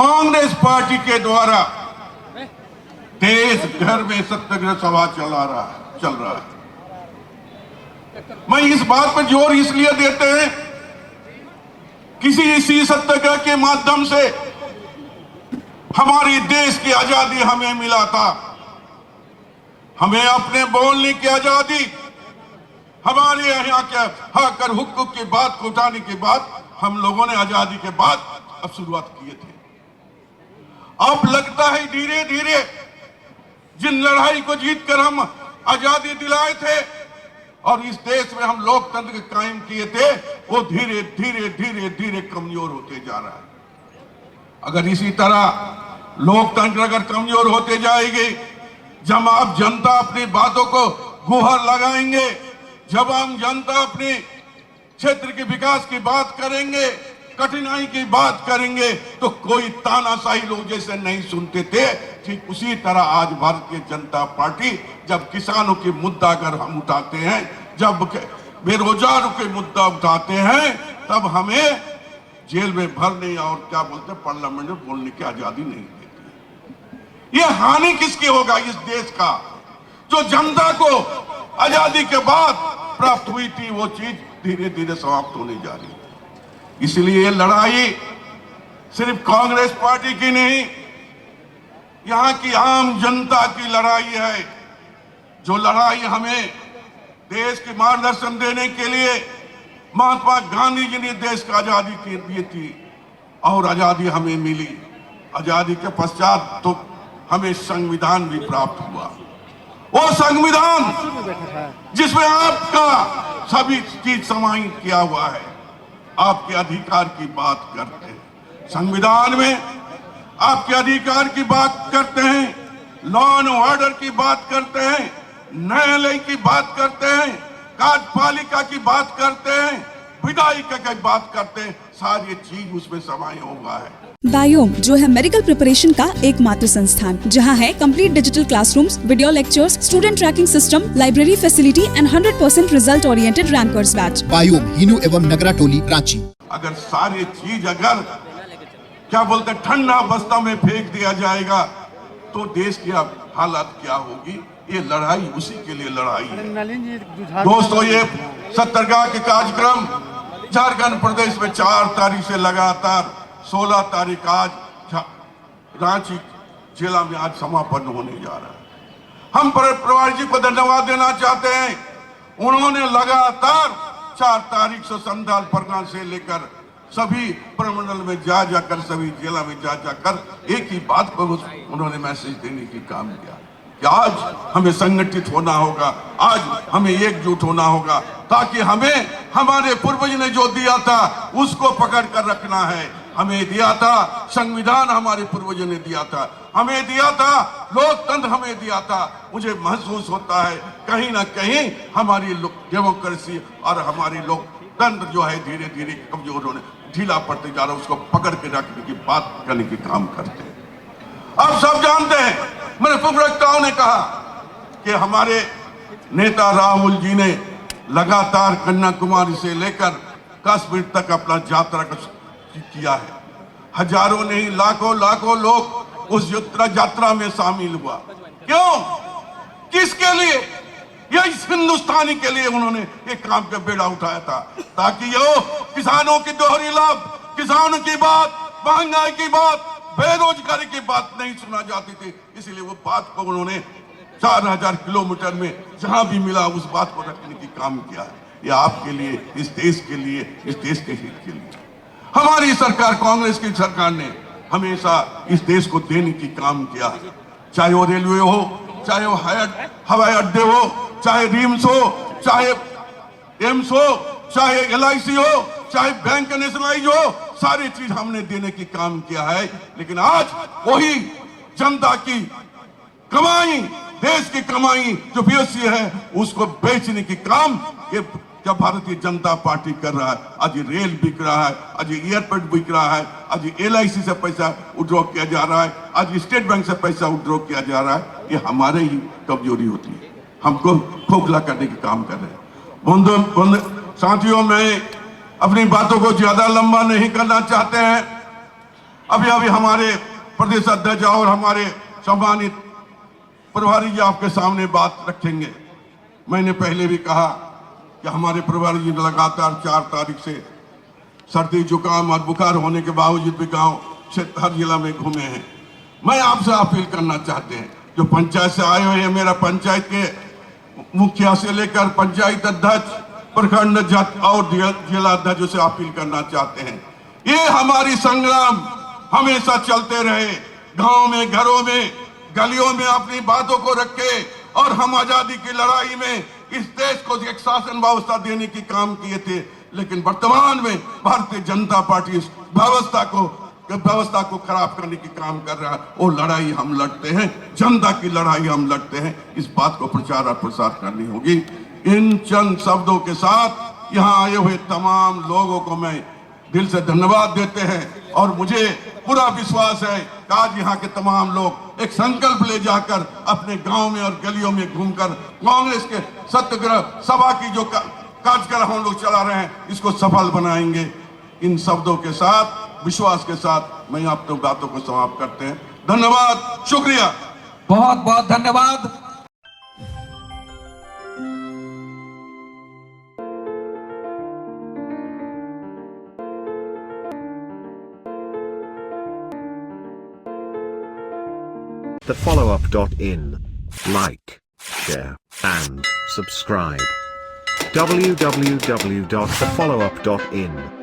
Congress party के द्वारा देश भर में सत्याग्रह सभा चल रहा है। मैं इस बात पर जोर इसलिए देते हैं, किसी इसी सत्याग्रह के माध्यम से हमारी देश की आजादी हमें मिला था। हमें अपने बोलने की आजादी, हमारे यहाँ के हक और हुकूक की बात को उठाने के बाद हम लोगों ने आजादी के बाद अब शुरुआत किए थे। अब लगता है धीरे धीरे जिन लड़ाई को जीतकर हम आजादी दिलाए थे और इस देश में हम लोकतंत्र के कायम किए थे, वो धीरे धीरे धीरे धीरे कमजोर होते जा रहा है। अगर इसी तरह लोकतंत्र अगर कमजोर होते जाएगी, जब आप जनता अपनी बातों को गुहार लगाएंगे, जब हम जनता अपने क्षेत्र के विकास की बात करेंगे, कठिनाई की बात करेंगे, तो कोई तानाशाही लोग जैसे नहीं सुनते थे, ठीक उसी तरह आज भारतीय जनता पार्टी जब किसानों के मुद्दा अगर हम उठाते हैं, जब बेरोजगारों के मुद्दा उठाते हैं, तब हमें जेल में भरने और क्या बोलते पार्लियामेंट में बोलने की आजादी नहीं देती। ये हानि किसकी होगा इस देश का? जो जनता को आजादी के बाद प्राप्त हुई थी वो चीज धीरे धीरे समाप्त होने जा रही है। इसलिए ये लड़ाई सिर्फ कांग्रेस पार्टी की नहीं, यहाँ की आम जनता की लड़ाई है। जो लड़ाई हमें देश की मार्गदर्शन देने के लिए महात्मा गांधी जी ने देश को आजादी दी थी और आजादी हमें मिली। आजादी के पश्चात तो हमें संविधान भी प्राप्त हुआ। वो संविधान जिसमें आपका सभी चीज समाहित किया हुआ है, आपके अधिकार की बात करते हैं। संविधान में आपके अधिकार की बात करते हैं, लॉ एंड ऑर्डर की बात करते हैं, न्यायालय की बात करते हैं, कार्यपालिका की बात करते हैं, विधायिका की बात करते हैं। सारी चीज उसमें समाये हुआ है। बायोम जो है मेडिकल प्रिपरेशन का एकमात्र संस्थान, जहां है complete digital classrooms, video lectures, student tracking system, library facility and 100% result oriented rankers batch. Biome Hinoo एवं नगरा टोली रांची। अगर सारी चीज अगर क्या बोलते ठंडा बस्ता में फेंक दिया जाएगा तो देश की हालत क्या होगी? ये लड़ाई उसी के लिए लड़ाई है। दोस्तों, ये सत्याग्रह के कार्यक्रम झारखंड प्रदेश में 4 तारीख से लगातार 16 तारीख आज रांची जिला में आज समापन होने जा रहा है। हम परिवार जी को धन्यवाद देना चाहते हैं। उन्होंने लगातार 4 तारीख से संथाल परगना से लेकर सभी प्रमंडल में जा जाकर, सभी जिला में जा जाकर एक ही बात पर उन्होंने मैसेज देने की काम किया कि आज हमें संगठित होना होगा, आज हमें एकजुट होना होगा, ताकि हमें हमारे पूर्वज ने जो दिया था उसको पकड़ कर रखना है। हमें दिया था संविधान, हमारे पूर्वजों ने दिया था, हमें दिया था लोकतंत्र, हमें दिया था। मुझे महसूस होता है कहीं ना कहीं हमारी डेमोक्रेसी और हमारी लोकतंत्र जो है धीरे धीरे कमजोर होने, ढीला पड़ते जा रहा है। उसको पकड़ के रखने की बात करने की काम करते हैं। आप सब जानते हैं, मेरे प्रवक्ताओं ने कहा कि हमारे नेता राहुल जी ने लगातार कन्याकुमारी से लेकर कश्मीर तक अपना यात्रा किया है। हजारों नहीं लाखों लोग उस यात्रा में शामिल हुआ। क्यों? किसके लिए? ये इस हिंदुस्तानी के लिए उन्होंने एक काम का बेड़ा उठाया था, ताकि ये किसानों की दोहरी लाभ, किसानों की बात, महंगाई की बात, बेरोजगारी की बात नहीं सुना जाती थी। इसलिए वो बात को उन्होंने 4000 किलोमीटर में जहां भी मिला उस बात को रखने की काम किया है। ये आपके लिए, इस देश के लिए, इस देश के हित के लिए। हमारी सरकार, कांग्रेस की सरकार ने हमेशा इस देश को देने की काम किया, चाहे वो रेलवे हो, चाहे वो हवाई अड्डे हो, चाहे रिम्स हो, चाहे एम्स हो, चाहे LIC हो, चाहे बैंक नेशनलाइज हो, सारी चीज हमने देने की काम किया है। लेकिन आज वही जनता की कमाई, देश की कमाई जो BSC है, उसको बेचने की काम ये क्या भारतीय जनता पार्टी कर रहा है। आज रेल बिक रहा है, आज एयरपोर्ट बिक रहा है, आज LIC से पैसा विड्रॉ किया जा रहा है, आज स्टेट बैंक से पैसा विड्रॉ किया जा रहा है। ये हमारे ही कमजोरी होती है, हमको खोखला करने की काम कर रहे हैं। साथियों, मैं अपनी बातों को ज्यादा लंबा नहीं करना चाहते हैं। अभी अभी हमारे प्रदेश अध्यक्ष और हमारे सम्मानित प्रभारी जी आपके सामने बात रखेंगे। मैंने पहले भी कहा कि हमारे प्रभारी जी लगातार 4 तारीख से सर्दी जुकाम और बुखार होने के बावजूद भी गांव क्षेत्र हर जिला में घूमे हैं। मैं आपसे अपील करना चाहते हैं, जो पंचायत से आए हुए हैं, मेरा पंचायत के मुखिया से लेकर पंचायत अध्यक्ष, प्रखंड अध्यक्ष और जिला अध्यक्षों से अपील करना चाहते हैं, ये हमारी संग्राम हमेशा चलते रहे। गांव में, घरों में, गलियों में अपनी बातों को रखे और हम आजादी की लड़ाई में इस देश को एक शासन व्यवस्था देने की काम किए थे। लेकिन वर्तमान में भारतीय जनता पार्टी इस व्यवस्था को खराब करने की काम कर रहा है। वो लड़ाई हम लड़ते हैं, जनता की लड़ाई हम लड़ते हैं। इस बात को प्रचार और प्रसार करनी होगी। इन चंद शब्दों के साथ यहाँ आए हुए तमाम लोगों को मैं दिल से धन्यवाद देते हैं और मुझे पूरा विश्वास है कि आज यहाँ के तमाम लोग एक संकल्प ले जाकर अपने गांव में और गलियों में घूमकर कांग्रेस के सत्याग्रह सभा की जो कार्यक्रम हम लोग चला रहे हैं, इसको सफल बनाएंगे। इन शब्दों के साथ, विश्वास के साथ मैं अपनी बातों को समाप्त करते हैं। धन्यवाद, शुक्रिया, बहुत बहुत धन्यवाद। thefollowup.in. Like, share, and subscribe. www.thefollowup.in